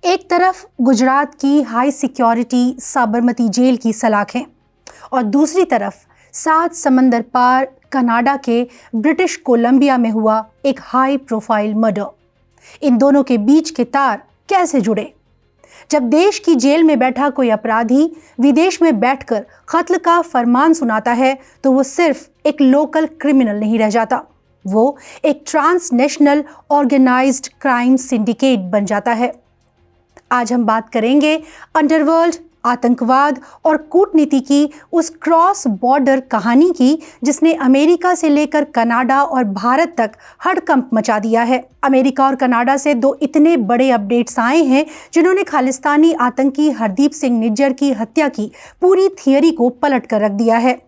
एक तरफ गुजरात की हाई सिक्योरिटी साबरमती जेल की सलाखें और दूसरी तरफ 7 समंदर पार कनाडा के ब्रिटिश कोलंबिया में हुआ एक हाई प्रोफाइल मर्डर। इन दोनों के बीच के तार कैसे जुड़े? जब देश की जेल में बैठा कोई अपराधी विदेश में बैठकर कत्ल का फरमान सुनाता है तो वो सिर्फ एक लोकल क्रिमिनल नहीं रह जाता, वो एक ट्रांसनेशनल ऑर्गेनाइज्ड क्राइम सिंडिकेट बन जाता है। आज हम बात करेंगे अंडरवर्ल्ड, आतंकवाद और कूटनीति की उस क्रॉस बॉर्डर कहानी की जिसने अमेरिका से लेकर कनाडा और भारत तक हड़कंप मचा दिया है। अमेरिका और कनाडा से 2 इतने बड़े अपडेट्स आए हैं जिन्होंने खालिस्तानी आतंकी हरदीप सिंह निज्जर की हत्या की पूरी थियरी को पलट कर रख दिया है।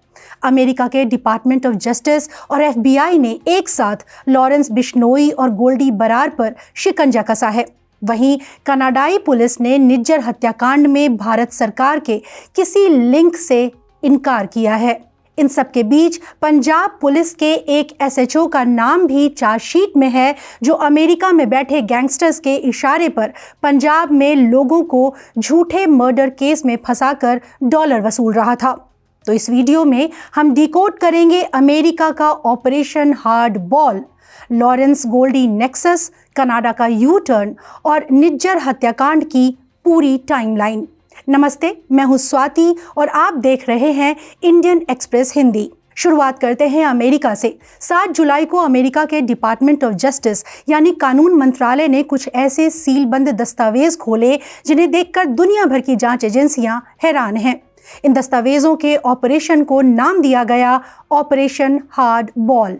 अमेरिका के डिपार्टमेंट ऑफ जस्टिस और FBI ने एक साथ लॉरेंस बिश्नोई और गोल्डी बरार पर शिकंजा कसा है। वहीं कनाडाई पुलिस ने निज्जर हत्याकांड में भारत सरकार के किसी लिंक से इनकार किया है। इन सब के बीच पंजाब पुलिस के एक SHO का नाम भी चार्जशीट में है जो अमेरिका में बैठे गैंगस्टर्स के इशारे पर पंजाब में लोगों को झूठे मर्डर केस में फंसाकर डॉलर वसूल रहा था। तो इस वीडियो में हम डिकोड करेंगे अमेरिका का operation hard ball, Lawrence Goldy nexus, Canada का यू टर्न और निज्जर हत्याकांड की पूरी टाइमलाइन। नमस्ते, मैं हूं स्वाति और आप देख रहे हैं इंडियन एक्सप्रेस हिंदी। शुरुआत करते हैं अमेरिका से। 7 जुलाई को अमेरिका के डिपार्टमेंट ऑफ जस्टिस यानी कानून मंत्रालय ने कुछ ऐसे सीलबंद दस्तावेज खोले जिन्हें देखकर दुनिया भर की जांच एजेंसियां हैरान हैं। इन दस्तावेजों के ऑपरेशन को नाम दिया गया operation hard ball.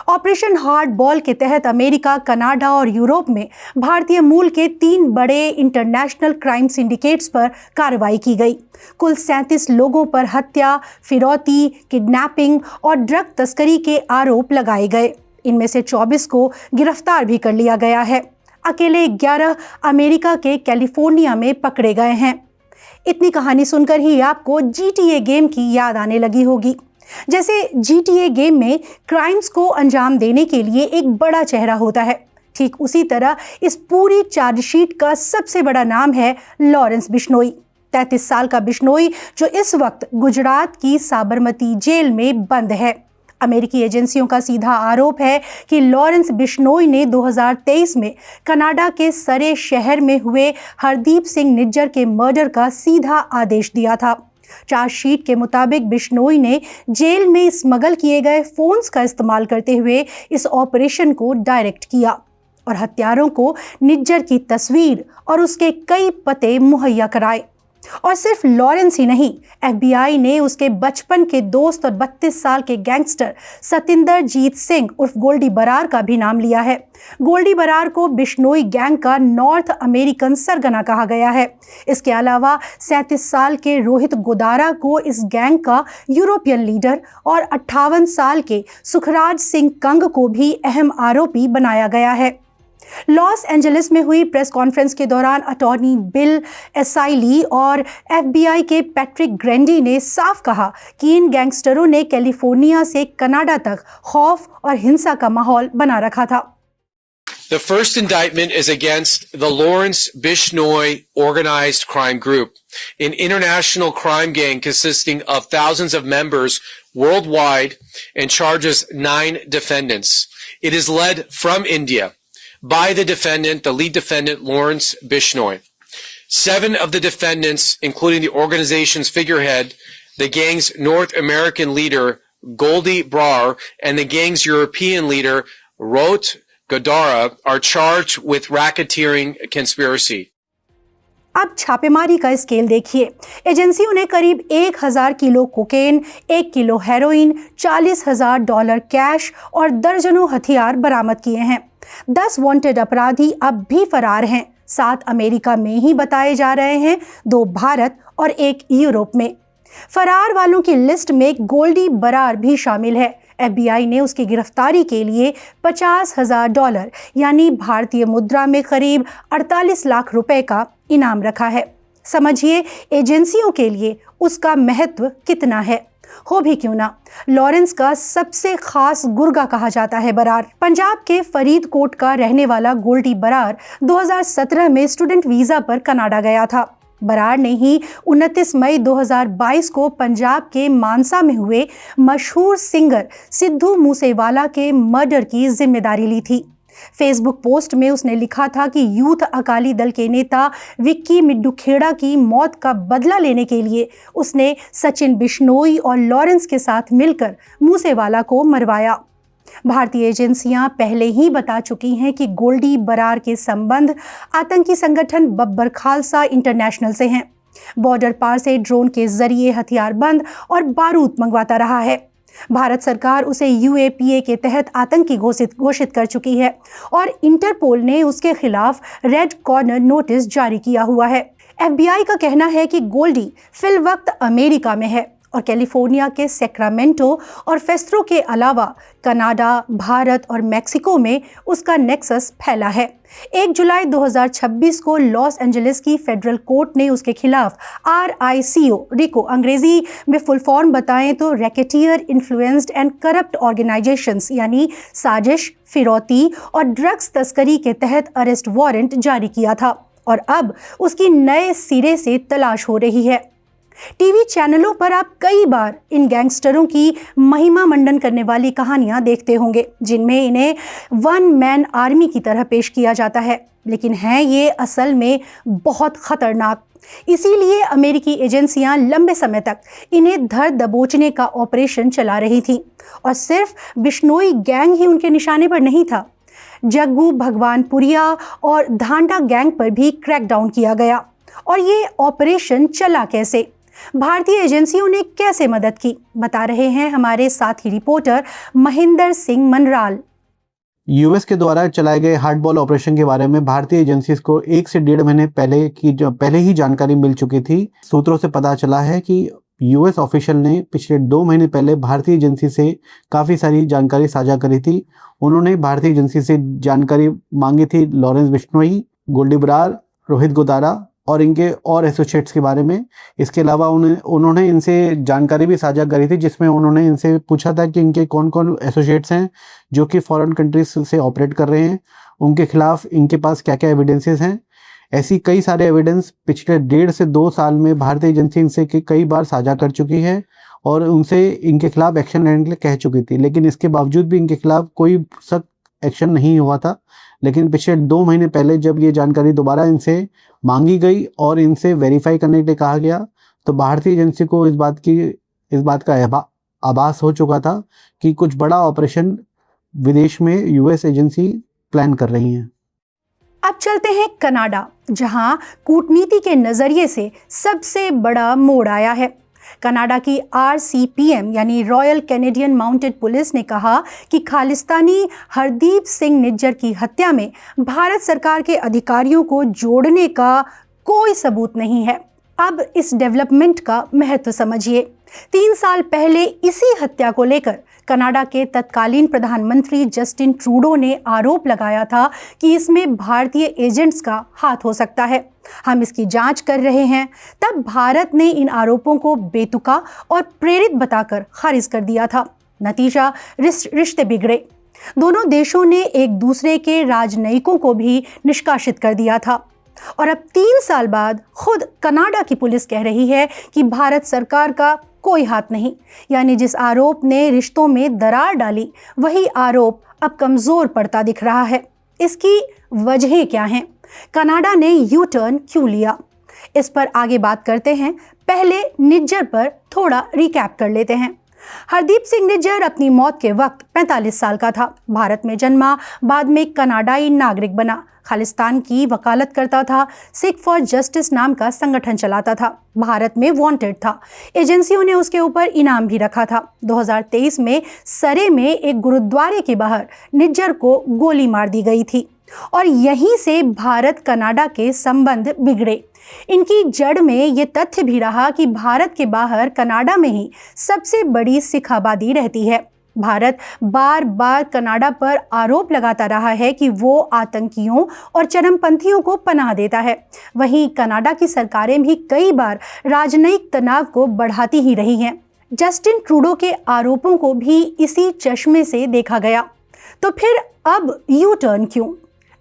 Operation hard ball के तहत अमेरिका, कनाडा और यूरोप में भारतीय मूल के 3 बड़े इंटरनेशनल क्राइम सिंडिकेट्स पर कार्रवाई की गई। कुल 37 लोगों पर हत्या, फिरौती, किडनैपिंग और ड्रग तस्करी के आरोप लगाए गए। इनमें से 24 को गिरफ्तार भी कर लिया गया है। अकेले 11 अमेरिका के कैलिफोर्निया में पकड़े गए हैं। इतनी कहानी सुनकर ही आपको GTA गेम की याद आने लगी होगी। जैसे GTA गेम में क्राइम्स को अंजाम देने के लिए एक बड़ा चेहरा होता है, ठीक उसी तरह इस पूरी चार्जशीट का सबसे बड़ा नाम है लॉरेंस बिश्नोई। 33 साल का बिश्नोई जो इस वक्त गुजरात की साबरमती जेल में बंद है। अमेरिकी एजेंसियों का सीधा आरोप है कि लॉरेंस बिश्नोई ने 2023 में कनाडा के सरे शहर में हुए हरदीप सिंह निज्जर के मर्डर का सीधा आदेश दिया था। चार्जशीट के मुताबिक बिश्नोई ने जेल में स्मगल किए गए फोन्स का इस्तेमाल करते हुए इस ऑपरेशन को डायरेक्ट किया और हत्यारों को निज्जर की तस्वीर और उसके कई पते मुहैया कराए। और सिर्फ लॉरेंस ही नहीं, FBI ने उसके बचपन के दोस्त और 32 साल के गैंगस्टर सतिंदरजीत सिंह उर्फ गोल्डी बरार का भी नाम लिया है। गोल्डी बरार को बिश्नोई गैंग का नॉर्थ अमेरिकन सरगना कहा गया है। इसके अलावा 37 साल के रोहित गोदारा को इस गैंग का यूरोपियन लीडर और 58 साल के सुखराज सिंह कंग को भी अहम आरोपी बनाया गया है। लॉस एंजलिस में हुई प्रेस कॉन्फ्रेंस के दौरान अटॉर्नी बिल एसाइली और FBI के पैट्रिक ग्रेंडी ने साफ कहा कि इन गैंगस्टरों ने कैलिफोर्निया से कनाडा तक खौफ और हिंसा का माहौल बना रखा था। The first indictment is against the Lawrence Bishnoi organized crime group, an international crime gang consisting of thousands of members worldwide and charges 9 defendants. It is led from India by the defendant, the lead defendant, Lawrence Bishnoi. 7 of the defendants, including the organization's figurehead, the gang's North American leader, Goldie Brar, and the gang's European leader, Rohit Godara, are charged with racketeering conspiracy. अब छापेमारी का scale देखिए। एजेंसियों ने करीब 1000 kilo cocaine, 1 kilo heroin, $40,000 cash और दर्जनों हथियार बरामद किए हैं। 10 वांटेड अपराधी अब भी फरार हैं। 7 अमेरिका में ही बताए जा रहे हैं, 2 भारत और 1 यूरोप में। फरार वालों की लिस्ट में गोल्डी बरार भी शामिल है। FBI ने उसकी गिरफ्तारी के लिए $50,000 यानी भारतीय मुद्रा में करीब 48 लाख रुपए का इनाम रखा है। समझिए एजेंसियों के लिए उसका महत्व कितना है। हो भी क्यों ना, लॉरेंस का सबसे खास गुर्गा कहा जाता है बरार। पंजाब के फरीदकोट का रहने वाला गोल्डी बरार 2017 में स्टूडेंट वीजा पर कनाडा गया था। बरार ने ही 29 मई 2022 को पंजाब के मानसा में हुए मशहूर सिंगर सिद्धू मूसेवाला के मर्डर की जिम्मेदारी ली थी। फेसबुक पोस्ट में उसने लिखा था कि यूथ अकाली दल के नेता विक्की मिड्डू खेड़ा की मौत का बदला लेने के लिए उसने सचिन बिश्नोई और लॉरेंस के साथ मिलकर मूसेवाला को मरवाया। भारतीय एजेंसियां पहले ही बता चुकी हैं कि गोल्डी बरार के संबंध आतंकी संगठन बब्बर खालसा इंटरनेशनल से हैं। बॉर्डर पार से ड्रोन के जरिए हथियारबंद और बारूद मंगवाता रहा है। भारत सरकार उसे यूएपीए के तहत आतंकी घोषित कर चुकी है और इंटरपोल ने उसके खिलाफ रेड कॉर्नर नोटिस जारी किया हुआ है। एफबीआई का कहना है कि गोल्डी फिल वक्त अमेरिका में है और कैलिफोर्निया के सैक्रामेंटो और फेस्ट्रो के अलावा कनाडा, भारत और मेक्सिको में उसका नेक्सस फैला है। 1 जुलाई 2026 को लॉस एंजलिस की फेडरल कोर्ट ने उसके खिलाफ RICO अंग्रेजी में फुल फॉर्म बताएं तो racketeer influenced and corrupt organisations यानी साजिश, फिरौती और ड्रग्स तस्करी के तहत अरेस्ट वारंट जारी किया था और अब उसकी नए सिरे से तलाश हो रही है। टीवी चैनलों पर आप कई बार इन गैंगस्टरों की महिमा मंडन करने वाली कहानियां देखते होंगे, जिनमें इन्हें वन मैन आर्मी की तरह पेश किया जाता है, लेकिन हैं ये असल में बहुत खतरनाक। इसीलिए अमेरिकी एजेंसियां लंबे समय तक इन्हें धर दबोचने का ऑपरेशन चला रही थी और सिर्फ बिश्नोई गैंग ही उनके निशाने पर नहीं था। जग्गू भगवानपुरिया और धांडा गैंग पर भी क्रैकडाउन किया गया। और ये ऑपरेशन चला कैसे, भारतीय एजेंसियों ने कैसे मदद की, बता रहे हैं हमारे साथी रिपोर्टर महेंद्र सिंह मनराल। यूएस के द्वारा चलाए गए हार्ड बॉल ऑपरेशन के बारे में भारतीय एजेंसीज को 1 से 1.5 महीने पहले ही जानकारी मिल चुकी थी। सूत्रों से पता चला है कि यूएस ऑफिशियल ने पिछले 2 महीने पहले भारतीय एजेंसी से काफ़ी सारी जानकारी साझा करी थी। उन्होंने भारतीय एजेंसी से जानकारी मांगी थी लॉरेंस बिश्नोई, गोल्डी बरार, रोहित गोदारा और इनके और एसोसिएट्स के बारे में। इसके अलावा उन्होंने इनसे जानकारी भी साझा करी थी, जिसमें उन्होंने इनसे पूछा था कि इनके कौन कौन एसोसिएट्स हैं जो कि फॉरेन कंट्रीज से ऑपरेट कर रहे हैं, उनके खिलाफ इनके पास क्या क्या एविडेंसेस हैं। ऐसी कई सारे एविडेंस पिछले 1.5 से 2 साल में भारतीय एजेंसी इनसे कई बार साझा कर चुकी है और उनसे इनके खिलाफ एक्शन लेने के लिए कह चुकी थी, लेकिन इसके बावजूद भी इनके खिलाफ कोई सख्त एक्शन नहीं हुआ था। लेकिन पिछले 2 महीने पहले जब ये जानकारी दोबारा इनसे मांगी गई और इनसे वेरीफाई करने के लिए कहा गया, तो भारतीय एजेंसी को इस बात का आभास हो चुका था कि कुछ बड़ा ऑपरेशन विदेश में यूएस एजेंसी प्लान कर रही हैं। अब चलते हैं कनाडा, जहां कूटनीति के नजरिए से सबसे बड़ा मोड़ आया है। कनाडा की RCPM यानी रॉयल कैनेडियन माउंटेड पुलिस ने कहा कि खालिस्तानी हरदीप सिंह निज्जर की हत्या में भारत सरकार के अधिकारियों को जोड़ने का कोई सबूत नहीं है। अब इस डेवलपमेंट का महत्व समझिए। 3 साल पहले इसी हत्या को लेकर कनाडा के तत्कालीन प्रधानमंत्री जस्टिन ट्रूडो ने आरोप लगाया था कि इसमें भारतीय एजेंट्स का हाथ हो सकता है, हम इसकी जांच कर रहे हैं। तब भारत ने इन आरोपों को बेतुका और प्रेरित बताकर खारिज कर दिया था। नतीजा, रिश्ते बिगड़े। दोनों देशों ने एक दूसरे के राजनयिकों को भी निष्कासित कर दिया था और अब 3 साल बाद खुद कनाडा की पुलिस कह रही है कि भारत सरकार का कोई हाथ नहीं। यानी जिस आरोप ने रिश्तों में दरार डाली, वही आरोप अब कमजोर पड़ता दिख रहा है। इसकी वजहें क्या हैं? कनाडा ने यू टर्न क्यों लिया? इस पर आगे बात करते हैं। पहले निज्जर पर थोड़ा रिकैप कर लेते हैं। हरदीप सिंह निज्जर अपनी मौत के वक्त 45 साल का था। भारत में जन्मा, बाद में कनाडाई नागरिक बना। खालिस्तान की वकालत करता था। सिख फॉर जस्टिस नाम का संगठन चलाता था। भारत में वांटेड था। एजेंसियों ने उसके ऊपर इनाम भी रखा था। 2023 में सरे में एक गुरुद्वारे के बाहर निज्जर को गोली मार दी गई थी और यहीं से भारत कनाडा के संबंध बिगड़े। इनकी जड़ में ये तथ्य भी रहा कि भारत के बाहर कनाडा में ही सबसे बड़ी सिख आबादी रहती है। भारत बार बार कनाडा पर आरोप लगाता रहा है कि वो आतंकियों और चरमपंथियों को पनाह देता है। वहीं कनाडा की सरकारें भी कई बार राजनयिक तनाव को बढ़ाती ही रही हैं। जस्टिन ट्रूडो के आरोपों को भी इसी चश्मे से देखा गया। तो फिर अब यू टर्न क्यों?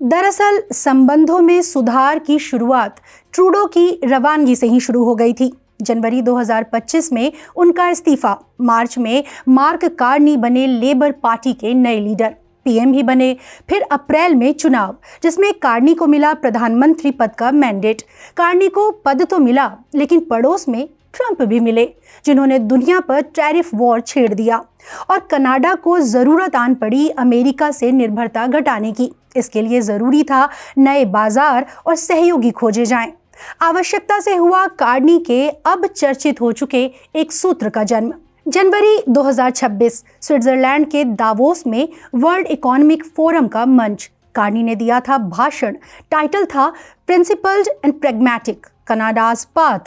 दरअसल संबंधों में सुधार की शुरुआत ट्रूडो की रवानगी से ही शुरू हो गई थी। जनवरी 2025 में उनका इस्तीफा, मार्च में मार्क कार्नी बने लेबर पार्टी के नए लीडर, पीएम भी बने। फिर अप्रैल में चुनाव, जिसमें कार्नी को मिला प्रधानमंत्री पद का मैंडेट। कार्नी को पद तो मिला, लेकिन पड़ोस में ट्रंप भी मिले, जिन्होंने दुनिया पर टैरिफ वॉर छेड़ दिया और कनाडा को जरूरत आन पड़ी अमेरिका से निर्भरता घटाने की। इसके लिए जरूरी था नए बाजार और सहयोगी खोजे जाएं। आवश्यकता से हुआ कार्नी के अब चर्चित हो चुके एक सूत्र का जन्म। जनवरी 2026 स्विट्जरलैंड के दावोस में वर्ल्ड इकोनॉमिक फोरम का मंच। कार्नी ने दिया था भाषण। टाइटल था प्रिंसिपल्ड एंड प्रैग्मैटिक कनाडाज पाथ,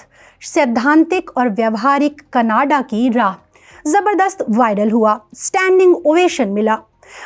सैद्धांतिक और व्यवहारिक कनाडा की राह। जबरदस्त वायरल हुआ, स्टैंडिंग ओवेशन मिला।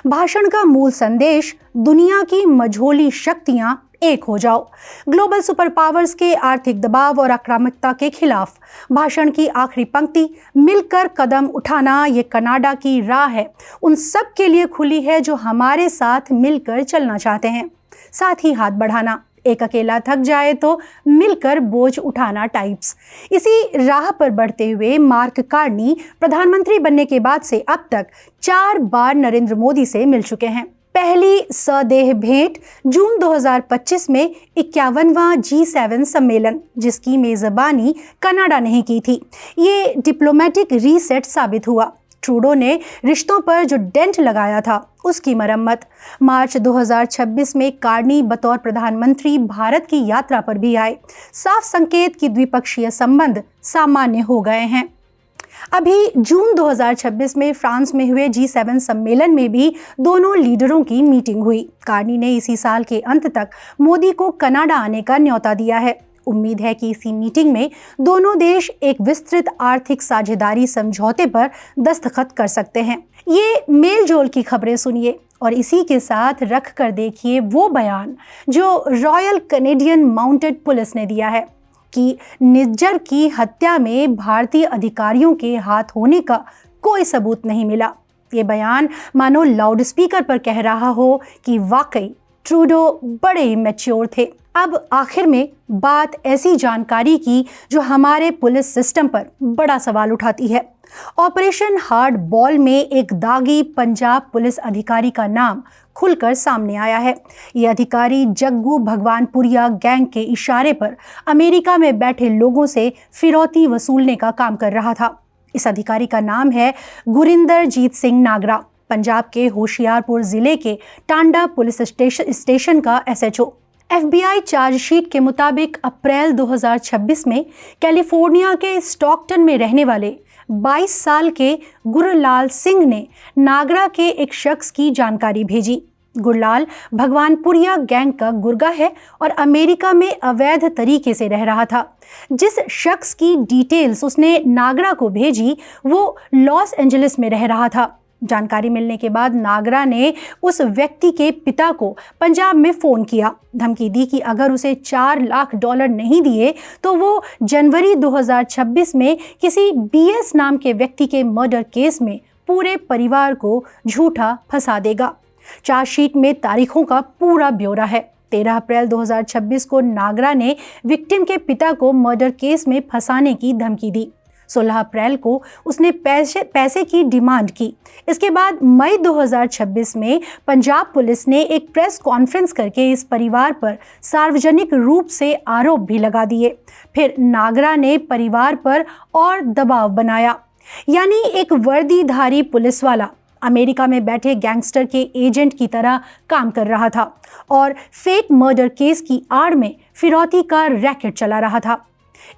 भाषण का मूल संदेश, दुनिया की मझोली शक्तियां एक हो जाओ, ग्लोबल सुपर पावर्स के आर्थिक दबाव और आक्रामकता के खिलाफ। भाषण की आखिरी पंक्ति, मिलकर कदम उठाना ये कनाडा की राह है, उन सब के लिए खुली है जो हमारे साथ मिलकर चलना चाहते हैं। साथ ही हाथ बढ़ाना, एक अकेला थक जाए तो मिलकर बोझ उठाना टाइप्स। इसी राह पर बढ़ते हुए मार्क कार्नी प्रधानमंत्री बनने के बाद से अब तक 4 बार नरेंद्र मोदी से मिल चुके हैं। पहली सदेह भेंट जून 2025 में 51वां G7 सम्मेलन, जिसकी मेजबानी कनाडा ने की थी। ये डिप्लोमेटिक रीसेट साबित हुआ। ट्रूडो ने रिश्तों पर जो डेंट लगाया था, उसकी मरम्मत। मार्च 2026 में कार्नी बतौर प्रधानमंत्री भारत की यात्रा पर भी आए। साफ संकेत कि द्विपक्षीय संबंध सामान्य हो गए हैं। अभी जून 2026 में फ्रांस में हुए G7 सम्मेलन में भी दोनों लीडरों की मीटिंग हुई। कार्नी ने इसी साल के अंत तक मोदी को कनाडा आने का न्योता दिया है। उम्मीद है कि इसी मीटिंग में दोनों देश एक विस्तृत आर्थिक साझेदारी समझौते पर दस्तखत कर सकते हैं। ये मेलजोल की खबरें सुनिए और इसी के साथ रख कर देखिए वो बयान जो रॉयल कैनेडियन माउंटेड पुलिस ने दिया है कि निज्जर की हत्या में भारतीय अधिकारियों के हाथ होने का कोई सबूत नहीं मिला। ये बयान मानो लाउडस्पीकर पर कह रहा हो कि वाकई ट्रूडो बड़े ही मैच्योर थे। अब आखिर में बात ऐसी जानकारी की जो हमारे पुलिस सिस्टम पर बड़ा सवाल उठाती है। ऑपरेशन हार्ड बॉल में एक दागी पंजाब पुलिस अधिकारी का नाम खुलकर सामने आया है। ये अधिकारी जग्गू भगवानपुरिया गैंग के इशारे पर अमेरिका में बैठे लोगों से फिरौती वसूलने का काम कर रहा था। इस अधिकारी का नाम है गुरिंदरजीत सिंह नागरा, पंजाब के होशियारपुर जिले के टांडा पुलिस स्टेशन का SHO। FBI चार्जशीट के मुताबिक अप्रैल 2026 में कैलिफोर्निया के स्टॉकटन में रहने वाले 22 साल के गुरलाल सिंह ने नागरा के एक शख्स की जानकारी भेजी। गुरलाल भगवानपुरिया गैंग का गुर्गा है और अमेरिका में अवैध तरीके से रह रहा था। जिस शख्स की डिटेल्स उसने नागरा को भेजी वो लॉस एंजलिस में रह रहा था। जानकारी मिलने के बाद नागरा ने उस व्यक्ति के पिता को पंजाब में फ़ोन किया, धमकी दी कि अगर उसे $4 लाख नहीं दिए तो वो जनवरी 2026 में किसी BS नाम के व्यक्ति के मर्डर केस में पूरे परिवार को झूठा फंसा देगा। चार्जशीट में तारीखों का पूरा ब्यौरा है। 13 अप्रैल 2026 को नागरा ने विक्टिम के पिता को मर्डर केस में फंसाने की धमकी दी। 16 अप्रैल को उसने पैसे की डिमांड की। इसके बाद मई 2026 में पंजाब पुलिस ने एक प्रेस कॉन्फ्रेंस करके इस परिवार पर सार्वजनिक रूप से आरोप भी लगा दिए। फिर नागरा ने परिवार पर और दबाव बनाया, यानी एक वर्दीधारी पुलिस वाला अमेरिका में बैठे गैंगस्टर के एजेंट की तरह काम कर रहा था और फेक मर्डर केस की आड़ में फिरौती का रैकेट चला रहा था।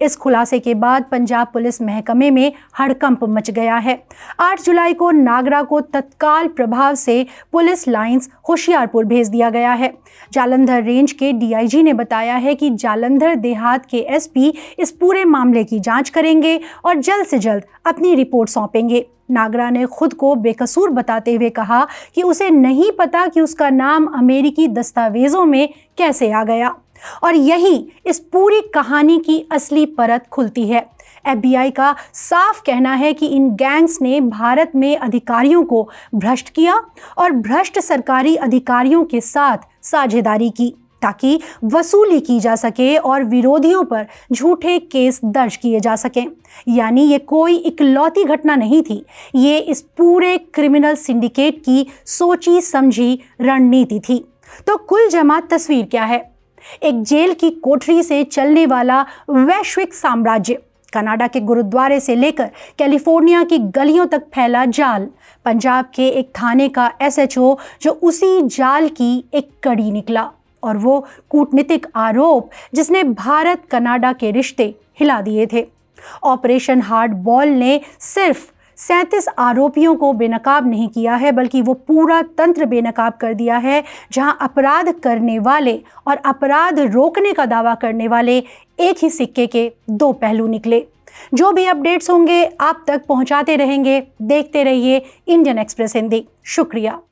इस खुलासे के बाद पंजाब पुलिस महकमे में हड़कंप मच गया है। 8 जुलाई को नागरा को तत्काल प्रभाव से पुलिस लाइंस होशियारपुर भेज दिया गया है। जालंधर रेंज के DIG ने बताया है कि जालंधर देहात के SP इस पूरे मामले की जांच करेंगे और जल्द से जल्द अपनी रिपोर्ट सौंपेंगे। नागरा ने खुद को बेकसूर बताते हुए कहा कि उसे नहीं पता कि उसका नाम अमेरिकी दस्तावेजों में कैसे आ गया। और यही इस पूरी कहानी की असली परत खुलती है। FBI का साफ कहना है कि इन गैंग्स ने भारत में अधिकारियों को भ्रष्ट किया और भ्रष्ट सरकारी अधिकारियों के साथ साझेदारी की ताकि वसूली की जा सके और विरोधियों पर झूठे केस दर्ज किए जा सकें। यानी ये कोई इकलौती घटना नहीं थी, ये इस पूरे क्रिमिनल सिंडिकेट की सोची समझी रणनीति थी। तो कुल जमा तस्वीर क्या है? एक जेल की कोठरी से चलने वाला वैश्विक साम्राज्य, कनाडा के गुरुद्वारे से लेकर कैलिफोर्निया की गलियों तक फैला जाल, पंजाब के एक थाने का SHO जो उसी जाल की एक कड़ी निकला, और वो कूटनीतिक आरोप जिसने भारत कनाडा के रिश्ते हिला दिए थे। ऑपरेशन हार्ड बॉल ने सिर्फ 37 आरोपियों को बेनकाब नहीं किया है, बल्कि वो पूरा तंत्र बेनकाब कर दिया है, जहां अपराध करने वाले और अपराध रोकने का दावा करने वाले एक ही सिक्के के दो पहलू निकले। जो भी अपडेट्स होंगे आप तक पहुंचाते रहेंगे। देखते रहिए इंडियन एक्सप्रेस हिंदी। शुक्रिया।